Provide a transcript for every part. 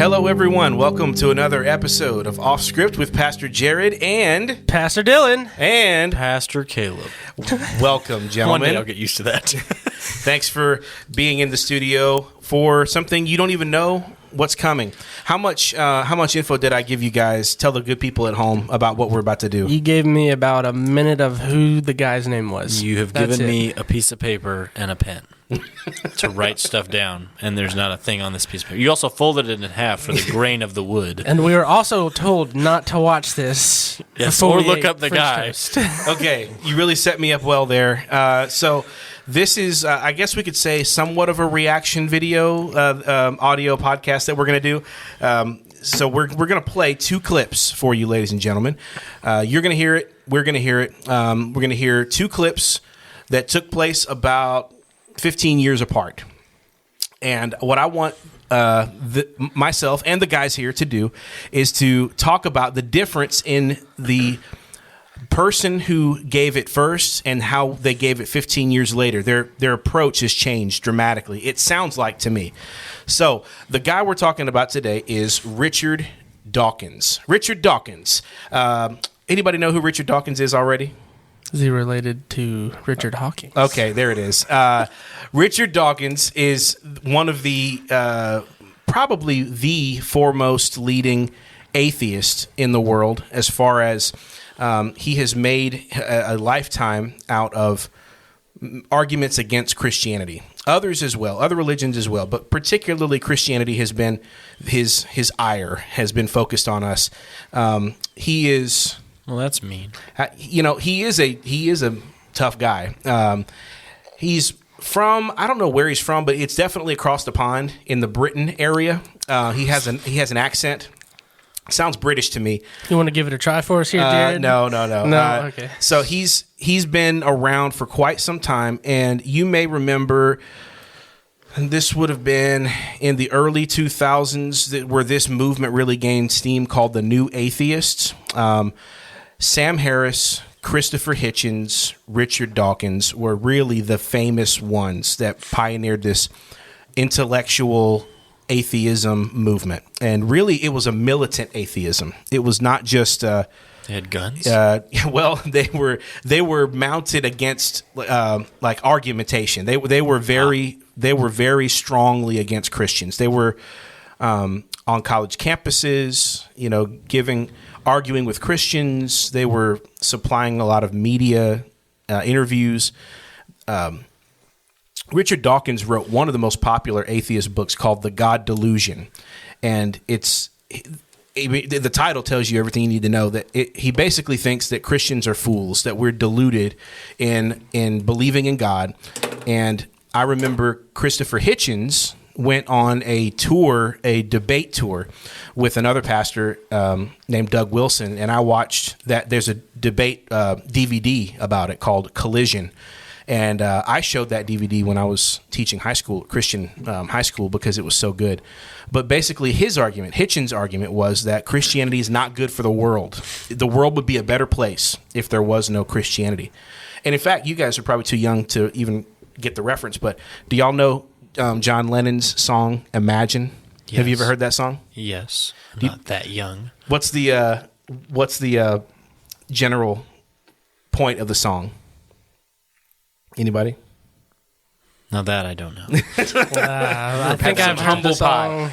Hello, everyone. Welcome to another episode of Off Script with Pastor Jared and Pastor Dillon and Pastor Caleb. Welcome, gentlemen. One day I'll get used to that. Thanks for being in the studio for something you don't even know what's coming. How much info did I give you guys? Tell the good people at home about what we're about to do. You gave me about a minute of who the guy's name was. You have given me a piece of paper and a pen to write stuff down, and there's not a thing on this piece of paper. You also folded it in half for the grain of the wood. And we were also told not to watch this. Yes, or look up the guy. Okay, you really set me up well there. So this is, I guess we could say, somewhat of a reaction video, audio podcast that we're going to do. So we're going to play two clips for you, ladies and gentlemen. You're going to hear it. We're going to hear it. We're going to hear two clips that took place about 15 years apart. And what I want myself and the guys here to do is to talk about the difference in the person who gave it first and how they gave it 15 years later. Their approach has changed dramatically, it sounds like to me. So the guy we're talking about today is Richard Dawkins. Richard Dawkins. Anybody know who Richard Dawkins is already? Is he related to Richard Dawkins? Okay, there it is. Richard Dawkins is one of the, probably the foremost leading atheist in the world, as far as he has made a lifetime out of arguments against Christianity. Others as well, other religions as well, but particularly Christianity has been, his ire has been focused on us. He is... Well, that's mean. He is a tough guy. He's from, I don't know where he's from, but it's definitely across the pond in the Britain area. He has an accent. Sounds British to me. You want to give it a try for us here, Jared? No. Okay. So he's been around for quite some time, and you may remember. And this would have been in the early 2000s where this movement really gained steam, called the New Atheists. Sam Harris, Christopher Hitchens, Richard Dawkins were really the famous ones that pioneered this intellectual atheism movement. And really, it was a militant atheism. It was not just... They had guns? Well, they were mounted against like argumentation. They were very strongly against Christians. They were on college campuses, arguing with Christians. They were supplying a lot of media interviews. Richard Dawkins wrote one of the most popular atheist books called The God Delusion, and the title tells you everything you need to know. That he basically thinks that Christians are fools, that we're deluded in believing in God. And I remember Christopher Hitchens went on a debate tour with another pastor named Doug Wilson, and I watched that. There's a debate DVD about it called Collision. And I showed that DVD when I was teaching Christian high school, because it was so good. But basically Hitchens' argument was that Christianity is not good for the world. The world would be a better place if there was no Christianity. And in fact, you guys are probably too young to even get the reference, but do y'all know John Lennon's song, Imagine? Yes. Have you ever heard that song? Yes. Not that young. What's the general point of the song? Anybody? Now that I don't know. I think I've heard the song.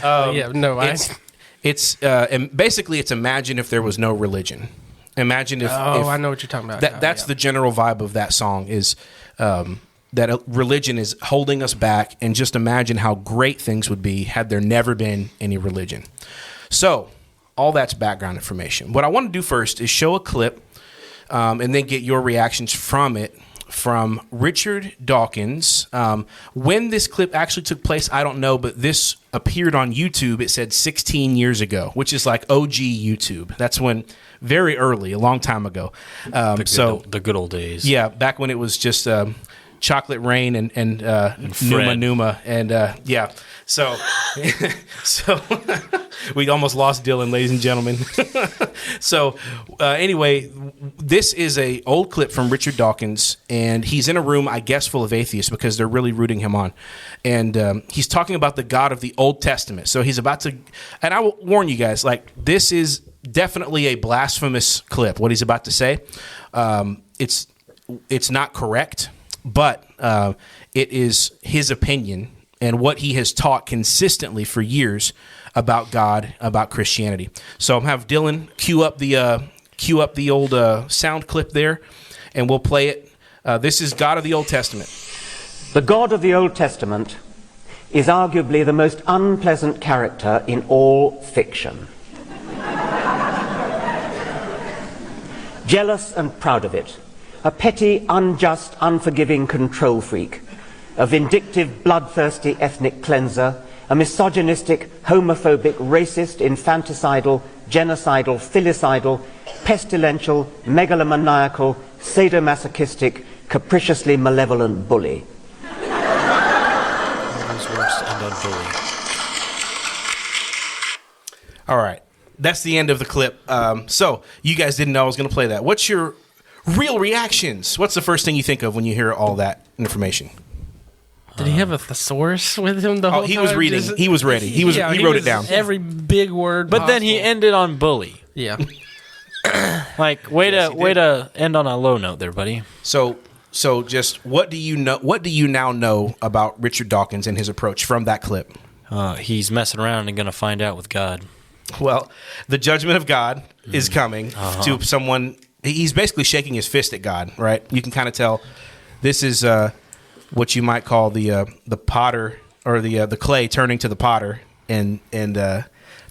It's basically it's imagine if there was no religion. Imagine if I know what you're talking about. That's the general vibe of that song, is that religion is holding us back, and just imagine how great things would be had there never been any religion. So all that's background information. What I want to do first is show a clip and then get your reactions from it, from Richard Dawkins. When this clip actually took place, I don't know, but this appeared on YouTube. It said 16 years ago, which is like OG YouTube. That's when, very early, a long time ago. The good old days. Yeah, back when it was just Chocolate Rain and Fred. Numa, and yeah. So we almost lost Dillon, ladies and gentlemen. So anyway, this is a old clip from Richard Dawkins, and he's in a room, I guess, full of atheists because they're really rooting him on. And he's talking about the God of the Old Testament. So he's about to, and I will warn you guys, like, this is definitely a blasphemous clip, what he's about to say. It's not correct, but it is his opinion and what he has taught consistently for years about God, about Christianity. So I'm have Dillon cue up the old sound clip there, and we'll play it. This is God of the Old Testament. The God of the Old Testament is arguably the most unpleasant character in all fiction. Jealous and proud of it, a petty, unjust, unforgiving control freak, a vindictive, bloodthirsty ethnic cleanser, a misogynistic, homophobic, racist, infanticidal, genocidal, filicidal, pestilential, megalomaniacal, sadomasochistic, capriciously malevolent bully. All right. That's the end of the clip. So you guys didn't know I was going to play that. What's your real reactions? What's the first thing you think of when you hear all that information? Did he have a thesaurus with him the whole time? He was reading. He was ready. He wrote it down. Every big word But possible. then he ended on bully. Yeah. Like, way to end on a low note there, buddy. So just what do you know? What do you now know about Richard Dawkins and his approach from that clip? He's messing around and going to find out with God. Well, the judgment of God is coming to someone. He's basically shaking his fist at God, right? You can kind of tell this is what you might call the potter or the clay turning to the potter and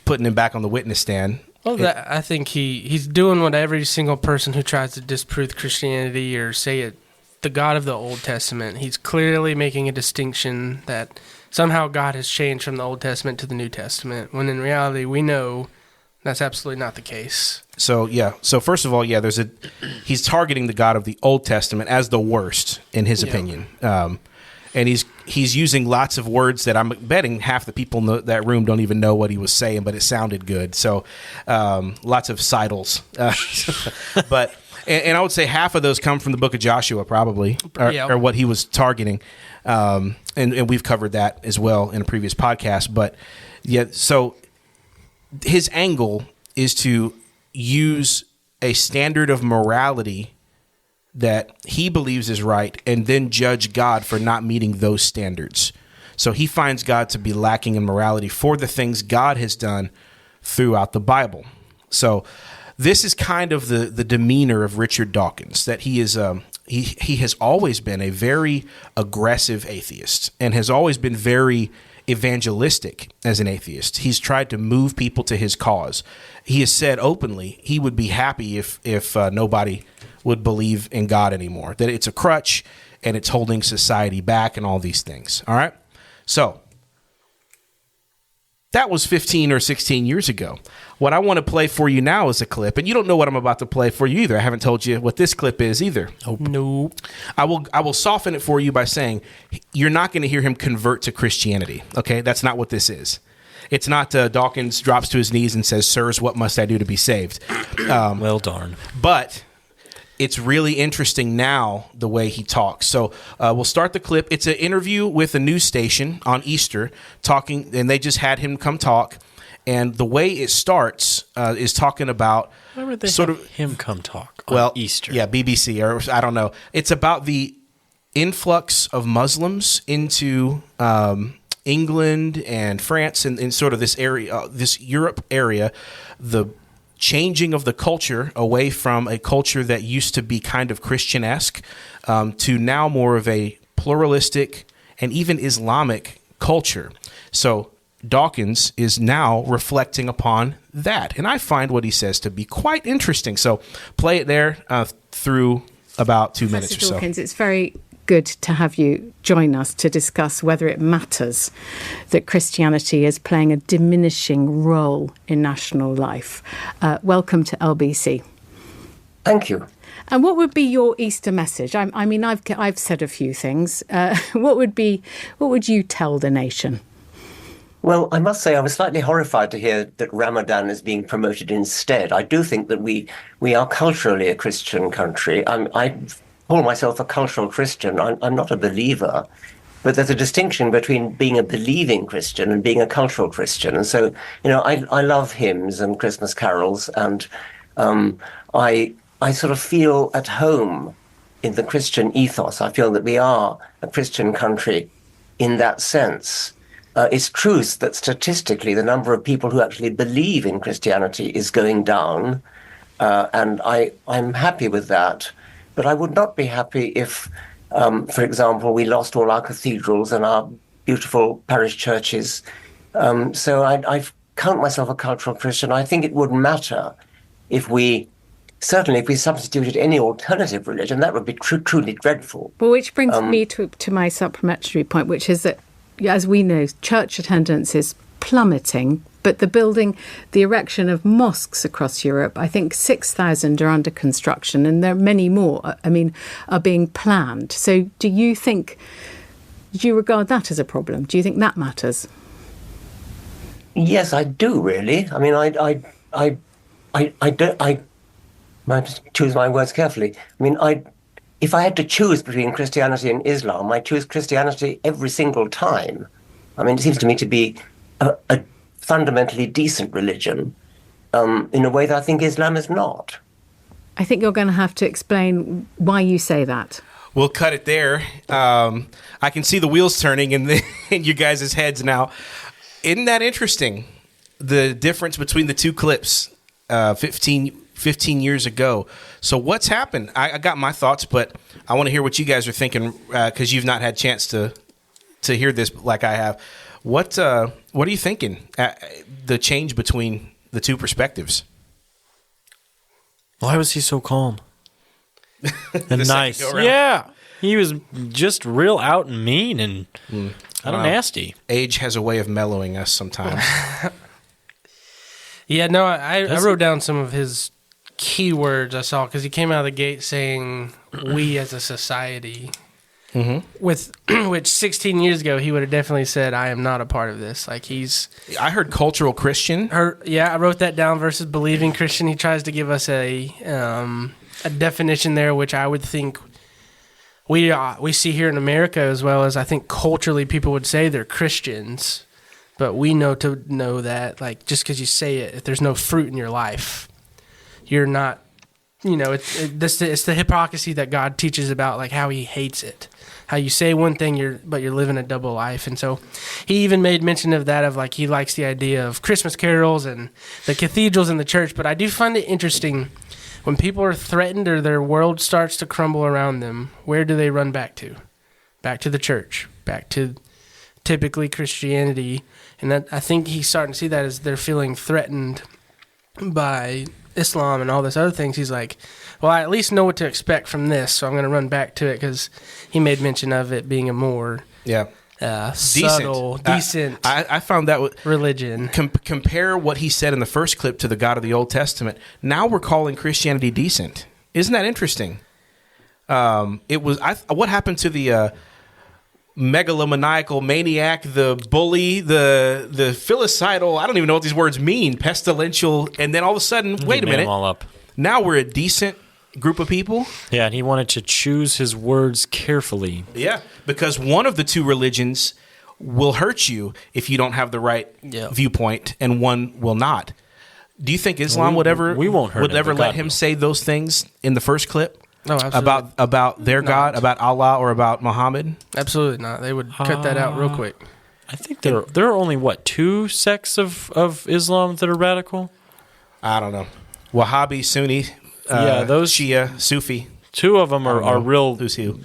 putting him back on the witness stand. Well, I think he's doing what every single person who tries to disprove Christianity or say it, the God of the Old Testament, he's clearly making a distinction that somehow God has changed from the Old Testament to the New Testament, when in reality we know that's absolutely not the case. So first of all, he's targeting the God of the Old Testament as the worst in his opinion, and he's using lots of words that I'm betting half the people in that room don't even know what he was saying, but it sounded good. So lots of sidles, but and I would say half of those come from the Book of Joshua, probably, or what he was targeting, and we've covered that as well in a previous podcast. But so his angle is to use a standard of morality that he believes is right and then judge God for not meeting those standards. So he finds God to be lacking in morality for the things God has done throughout the Bible. So this is kind of the demeanor of Richard Dawkins, that he is he has always been a very aggressive atheist and has always been very evangelistic as an atheist. He's tried to move people to his cause. He has said openly he would be happy if nobody would believe in God anymore, that it's a crutch and it's holding society back and all these things. All right. So that was 15 or 16 years ago. What I want to play for you now is a clip, and you don't know what I'm about to play for you either. I haven't told you what this clip is either. Nope. I will soften it for you by saying you're not going to hear him convert to Christianity. Okay, that's not what this is. It's not Dawkins drops to his knees and says, "Sirs, what must I do to be saved?" Well, darn. But it's really interesting now the way he talks. So we'll start the clip. It's an interview with a news station on Easter talking, and they just had him come talk. And the way it starts is talking about him come talk on Easter. Yeah, BBC or I don't know. It's about the influx of Muslims into England and France and sort of this area, this Europe area, the changing of the culture away from a culture that used to be kind of Christian-esque to now more of a pluralistic and even Islamic culture. So Dawkins is now reflecting upon that. And I find what he says to be quite interesting. So play it there through about 2 minutes or so. Dawkins, it's very good to have you join us to discuss whether it matters that Christianity is playing a diminishing role in national life. Welcome to LBC. Thank you. And what would be your Easter message? I mean, I've said a few things. What would you tell the nation? Well, I must say I was slightly horrified to hear that Ramadan is being promoted instead. I do think that we are culturally a Christian country. I call myself a cultural Christian. I'm not a believer, but there's a distinction between being a believing Christian and being a cultural Christian. And so, I love hymns and Christmas carols, and I sort of feel at home in the Christian ethos. I feel that we are a Christian country in that sense. It's true that statistically the number of people who actually believe in Christianity is going down, and I'm happy with that. But I would not be happy if, for example, we lost all our cathedrals and our beautiful parish churches. So I count myself a cultural Christian. I think it would matter if we substituted any alternative religion. That would be truly dreadful. Well, which brings me to my supplementary point, which is that, as we know, church attendance is plummeting, but the erection of mosques across Europe, I think 6,000 are under construction, and there are many more, are being planned. So do you regard that as a problem? Do you think that matters? Yes, I do, really. I mean, I might choose my words carefully. I mean, if I had to choose between Christianity and Islam, I choose Christianity every single time. I mean, it seems to me to be a fundamentally decent religion in a way that I think Islam is not. I think you're going to have to explain why you say that. We'll cut it there. I can see the wheels turning in you guys' heads now. Isn't that interesting? The difference between the two clips, 15 years ago. So what's happened? I got my thoughts, but I want to hear what you guys are thinking, because you've not had a chance to hear this like I have. What are you thinking? The change between the two perspectives. Why was he so calm and nice? Yeah, he was just real out and mean and kind of nasty. Age has a way of mellowing us sometimes. Yeah, no, I wrote down some of his key words I saw, because he came out of the gate saying we as a society, which 16 years ago he would have definitely said, I am not a part of this. Like, I heard cultural Christian. I wrote that down versus believing Christian. He tries to give us a definition there, which I would think we see here in America, as well as I think culturally people would say they're Christians, but we know that, like, just because you say it, if there's no fruit in your life, you're not, it's the hypocrisy that God teaches about, like how he hates it. How you say one thing, but you're living a double life. And so he even made mention of that, of like he likes the idea of Christmas carols and the cathedrals in the church. But I do find it interesting when people are threatened or their world starts to crumble around them, where do they run back to? Back to the church, back to typically Christianity. And that, I think he's starting to see that as they're feeling threatened by Islam and all this other things. He's like, well, I at least know what to expect from this, so I'm going to run back to it, because he made mention of it being a more subtle, decent. I found that religion. Compare what he said in the first clip to the God of the Old Testament. Now we're calling Christianity decent. Isn't that interesting? What happened to the megalomaniacal maniac, the bully, the filicidal, I don't even know what these words mean, pestilential, and then all of a sudden, wait a minute, them all up. Now we're a decent group of people? Yeah, and he wanted to choose his words carefully. Yeah, because one of the two religions will hurt you if you don't have the right viewpoint, and one will not. Do you think Islam would ever let him say those things in the first clip? No, absolutely. About their God, about Allah, or about Muhammad? Absolutely not. They would cut that out real quick. I think there are only, two sects of Islam that are radical? I don't know. Wahhabi, Sunni, those Shia, Sufi. Two of them are real, who's who.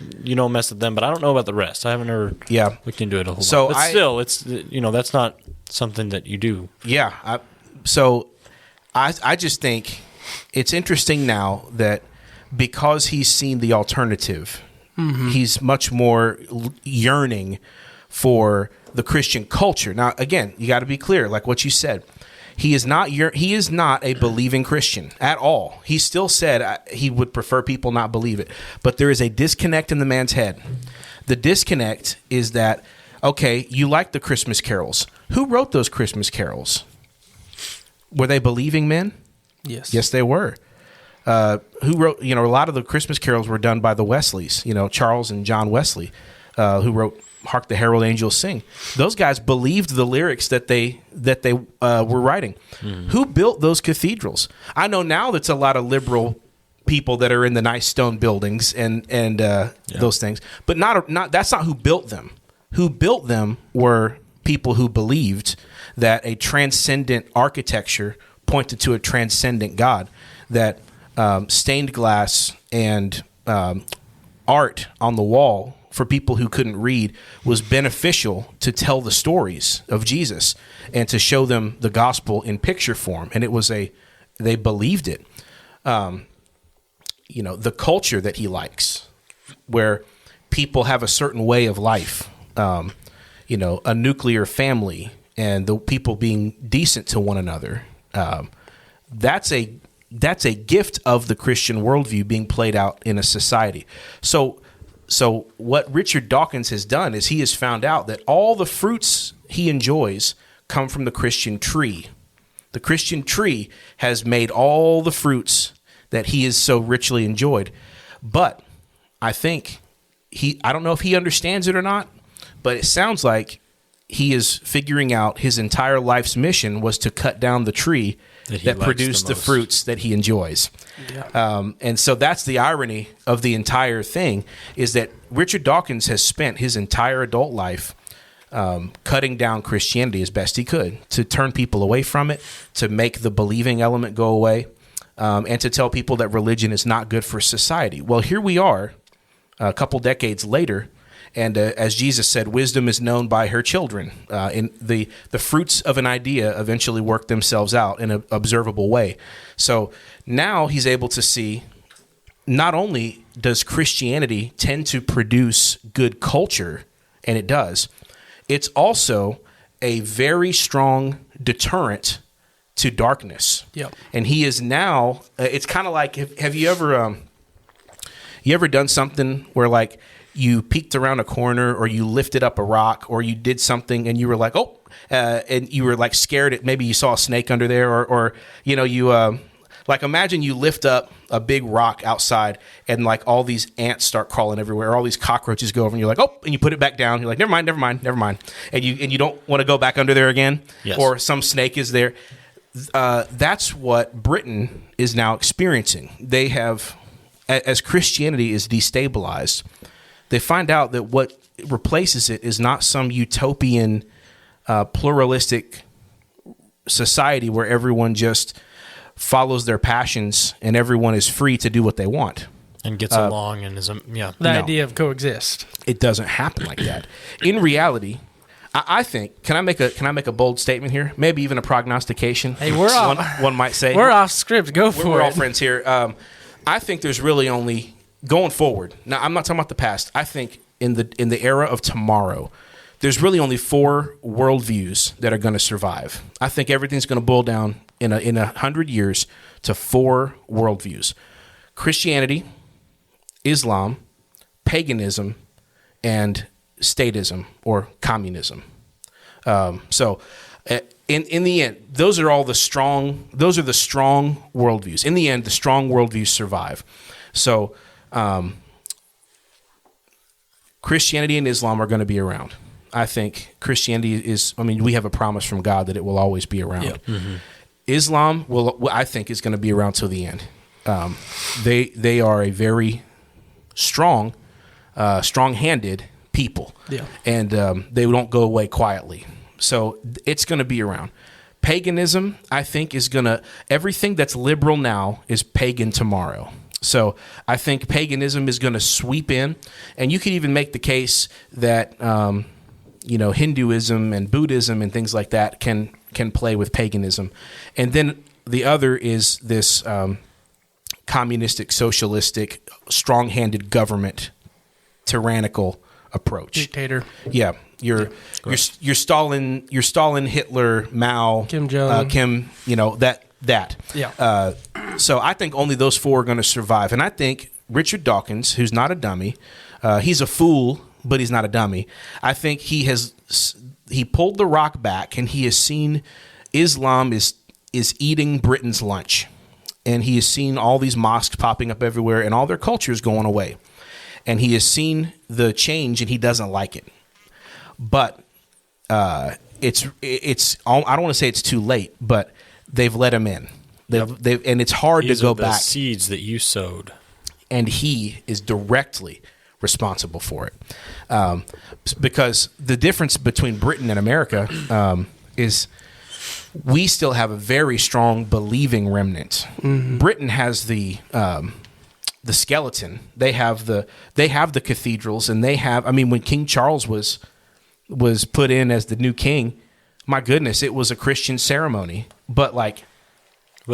Mess with them, but I don't know about the rest. I haven't ever looked into it a whole lot. But still, it's, that's not something that you do. Yeah. I just think it's interesting now that because he's seen the alternative, he's much more yearning for the Christian culture. Now, again, you got to be clear, like what you said. He is not a believing Christian at all. He still said he would prefer people not believe it. But there is a disconnect in the man's head. The disconnect is that, okay, you like the Christmas carols. Who wrote those Christmas carols? Were they believing men? Yes. Yes, they were. Who wrote, a lot of the Christmas carols were done by the Wesleys, Charles and John Wesley, who wrote Hark the Herald Angels Sing. Those guys believed the lyrics that they were writing. Mm-hmm. Who built those cathedrals? I know now that's a lot of liberal people that are in the nice stone buildings and those things, but not that's not who built them. Who built them were people who believed that a transcendent architecture pointed to a transcendent God, that stained glass and art on the wall for people who couldn't read was beneficial to tell the stories of Jesus and to show them the gospel in picture form. And they believed it. The culture that he likes, where people have a certain way of life, a nuclear family and the people being decent to one another. That's a gift of the Christian worldview being played out in a society. So what Richard Dawkins has done is he has found out that all the fruits he enjoys come from the Christian tree. The Christian tree has made all the fruits that he has so richly enjoyed. But I think I don't know if he understands it or not, but it sounds like he is figuring out his entire life's mission was to cut down the tree that produced the fruits that he enjoys. Yeah. And so that's the irony of the entire thing, is that Richard Dawkins has spent his entire adult life cutting down Christianity as best he could, to turn people away from it, to make the believing element go away, and to tell people that religion is not good for society. Well, here we are a couple decades later, and as Jesus said, wisdom is known by her children. And the fruits of an idea eventually work themselves out in an observable way. So now he's able to see, not only does Christianity tend to produce good culture, and it does, it's also a very strong deterrent to darkness. Yep. And he is now, it's kind of like, have you ever done something where, like, you peeked around a corner, or you lifted up a rock, or you did something and you were like, and you were like scared at, maybe you saw a snake under there, or like, imagine you lift up a big rock outside and like all these ants start crawling everywhere, or all these cockroaches go over, and you're like, and you put it back down. You're like, never mind. And you don't want to go back under there again. Yes. Or some snake is there. That's what Britain is now experiencing. They have, as Christianity is destabilized, they find out that what replaces it is not some utopian, pluralistic society where everyone just follows their passions and everyone is free to do what they want and gets along and is The idea of coexist. It doesn't happen like that. In reality, I think, can I make a bold statement here? Maybe even a prognostication. Hey, we're off. One might say we're off script. Go for it. We're all friends here. I think there's really only, going forward. Now, I'm not talking about the past. I think in the era of tomorrow, there's really only 4 worldviews that are going to survive. I think everything's going to boil down in 100 years to 4 worldviews: Christianity, Islam, paganism, and statism or communism. So in the end, those are the strong worldviews. In the end, the strong worldviews survive. So Christianity and Islam are going to be around. I think Christianity we have a promise from God that it will always be around. Yep. Mm-hmm. Islam I think is going to be around till the end. They are a very strong-handed people. Yeah. And they don't go away quietly. So it's going to be around. Paganism, I think, is going to, everything that's liberal now is pagan tomorrow. So I think paganism is going to sweep in, and you could even make the case that Hinduism and Buddhism and things like that can play with paganism. And then the other is this communistic, socialistic, strong-handed government, tyrannical approach. Dictator. Yeah. your Stalin, Hitler, Mao, Kim Jong. Kim, that. Yeah. So I think only those four are going to survive, and I think Richard Dawkins, who's not a dummy, he's a fool, but he's not a dummy. I think he pulled the rock back, and he has seen Islam is eating Britain's lunch. And he has seen all these mosques popping up everywhere and all their cultures going away. And he has seen the change, and he doesn't like it. But it's I don't want to say it's too late, but they've let him in. And it's hard to go back. Seeds that you sowed. And he is directly responsible for it. Because the difference between Britain and America is we still have a very strong believing remnant. Mm-hmm. Britain has the skeleton. They have the cathedrals, and they have. I mean, when King Charles was put in as the new king, my goodness, it was a Christian ceremony. But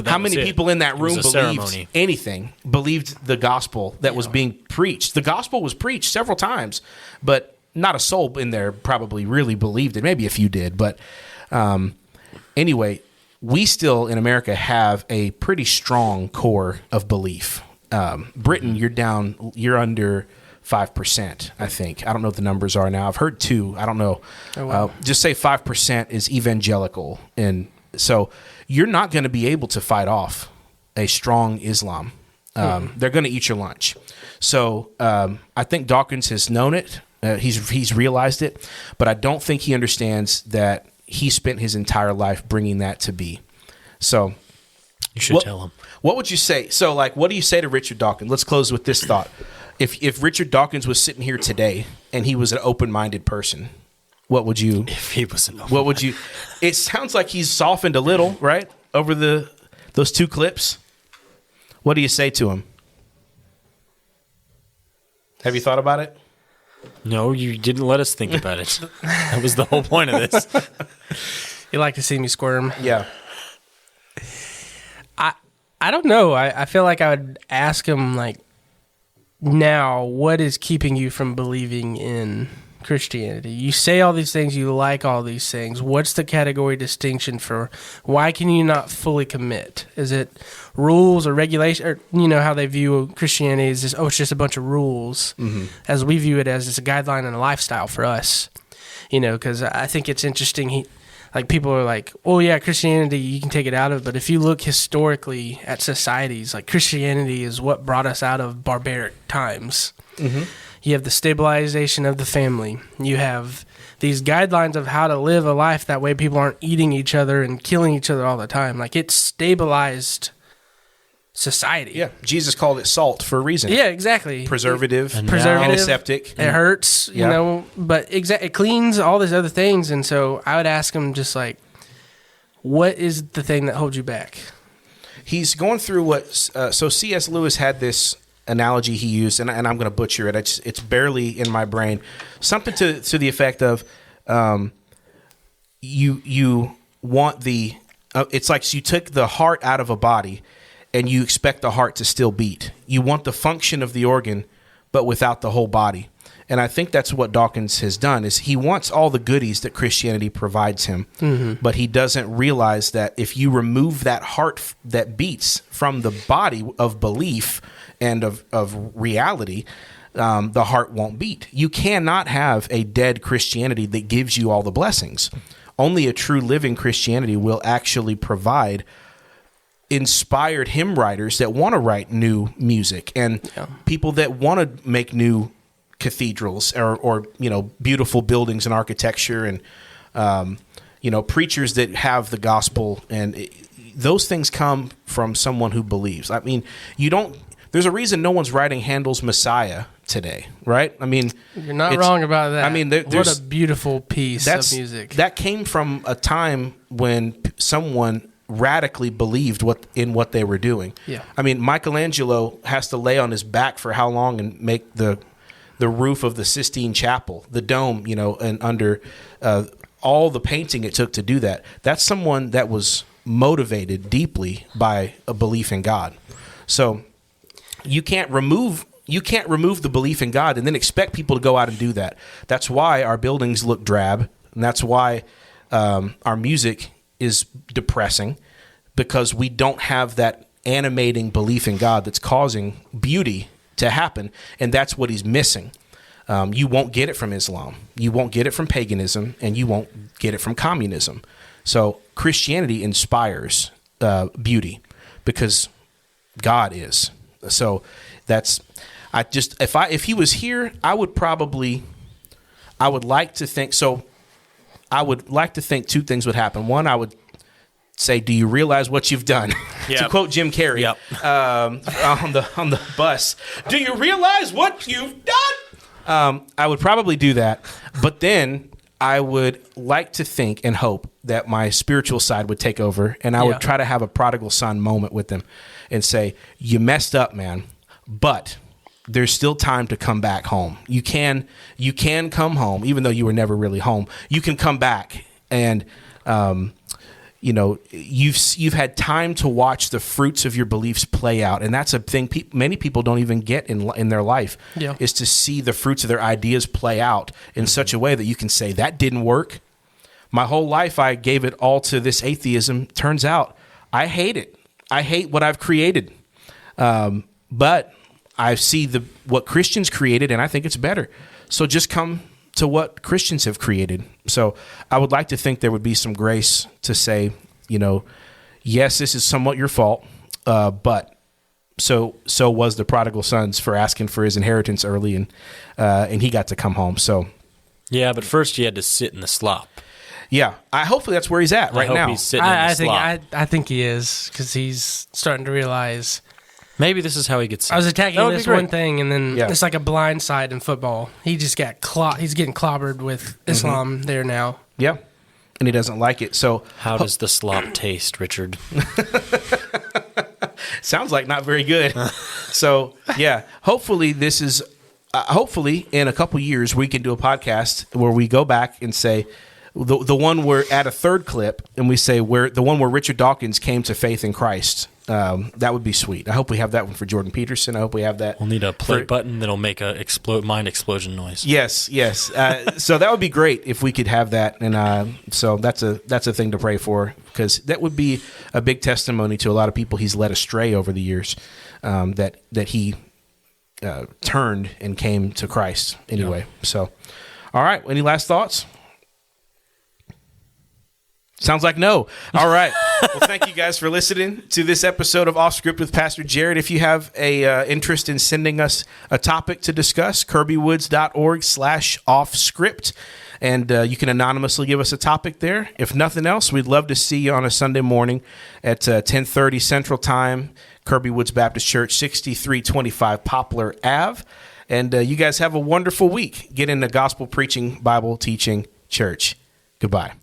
how many people in that room believed the gospel that was being preached? The gospel was preached several times, but not a soul in there probably really believed it. Maybe a few did, but. Anyway, we still in America have a pretty strong core of belief. Britain, you're under 5%, I think. I don't know what the numbers are now. I've heard 2. I don't know. Oh, wow. Just say 5% is evangelical. And so you're not going to be able to fight off a strong Islam. They're going to eat your lunch. So I think Dawkins has known it. He's realized it. But I don't think he understands that he spent his entire life bringing that to be. So you should tell him. What would you say? So, what do you say to Richard Dawkins? Let's close with this thought. If Richard Dawkins was sitting here today and he was an open-minded person, what would you? If he was an what would you? It sounds like he's softened a little, right, over those 2 clips. What do you say to him? Have you thought about it? No, you didn't let us think about it. That was the whole point of this. You like to see me squirm? Yeah. I don't know. I feel like I would ask him, now, what is keeping you from believing in Christianity? You say all these things, you like all these things. What's the category distinction for why can you not fully commit? Is it rules or regulation, or how they view Christianity is just, it's just a bunch of rules, as we view it as it's a guideline and a lifestyle for us. Because I think it's interesting. People are like, oh yeah, Christianity, you can take it out of, but if you look historically at societies, Christianity is what brought us out of barbaric times. Mm-hmm. You have the stabilization of the family. You have these guidelines of how to live a life that way people aren't eating each other and killing each other all the time. It stabilized society. Yeah, Jesus called it salt for a reason. Yeah, exactly. Preservative, antiseptic. It hurts, but it cleans all these other things. And so I would ask him just what is the thing that holds you back? He's going through what. So C.S. Lewis had this analogy he used, and I'm going to butcher it. It's barely in my brain. Something to the effect of, you want the. It's like you took the heart out of a body, and you expect the heart to still beat. You want the function of the organ, but without the whole body. And I think that's what Dawkins has done, is he wants all the goodies that Christianity provides him, but he doesn't realize that if you remove that heart that beats from the body of belief and of reality, the heart won't beat. You cannot have a dead Christianity that gives you all the blessings. Only a true living Christianity will actually provide inspired hymn writers that want to write new music and people that want to make new cathedrals or beautiful buildings and architecture and preachers that have the gospel, and those things come from someone who believes. I mean, there's a reason no one's writing Handel's Messiah today, right? I mean, you're not wrong about that. I mean, what a beautiful piece of music. That came from a time when someone radically believed in what they were doing. Yeah. I mean, Michelangelo has to lay on his back for how long and make the roof of the Sistine Chapel, the dome, and under all the painting it took to do that. That's someone that was motivated deeply by a belief in God. So you can't remove You can't remove the belief in God and then expect people to go out and do that. That's why our buildings look drab, and that's why our music is depressing, because we don't have that animating belief in God that's causing beauty to happen, and that's what he's missing. You won't get it from Islam. You won't get it from paganism, and you won't get it from communism. So Christianity inspires beauty because God is. So that's, if he was here, I would like to think two things would happen. One, I would say, do you realize what you've done? Yep. To quote Jim Carrey, on the bus, do you realize what you've done? I would probably do that, but then I would like to think and hope that my spiritual side would take over, and I would try to have a prodigal son moment with them and say, you messed up, man, but there's still time to come back home. You can come home, even though you were never really home. You can come back, and you've had time to watch the fruits of your beliefs play out, and that's a thing many people don't even get in their life. Is to see the fruits of their ideas play out in such a way that you can say, that didn't work. My whole life I gave it all to this atheism. Turns out I hate it. I hate what I've created, but I see what Christians created, and I think it's better. So just come to what Christians have created. So I would like to think there would be some grace to say, yes, this is somewhat your fault, but so was the prodigal son's for asking for his inheritance early, and he got to come home. So yeah, but first you had to sit in the slop. Yeah, hopefully that's where he's at right now. He's sitting in the slop. I think he is, because he's starting to realize. Maybe this is how he gets. I was attacking this one thing, and then Yeah. it's like a blind side in football. He just got he's getting clobbered with Islam there now. Yeah, and he doesn't like it. So How does the slop taste, Richard? sounds like not very good. So yeah, hopefully this is. Hopefully in a couple years we can do a podcast where we go back and say. The one where at a third clip, and we say the one where Richard Dawkins came to faith in Christ. That would be sweet. I hope we have that one for Jordan Peterson. I hope we have that. We'll need a play button that'll make a mind explosion noise. Yes. So that would be great if we could have that, and so that's a thing to pray for, because that would be a big testimony to a lot of people he's led astray over the years. That he turned and came to Christ anyway. Yeah. So, all right. Any last thoughts? Sounds like no. All right. Well, thank you guys for listening to this episode of Off Script with Pastor Jared. If you have a interest in sending us a topic to discuss, kirbywoods.org/offscript. And you can anonymously give us a topic there. If nothing else, we'd love to see you on a Sunday morning at 10:30 Central Time, Kirby Woods Baptist Church, 6325 Poplar Ave. And you guys have a wonderful week. Get into gospel preaching, Bible teaching church. Goodbye.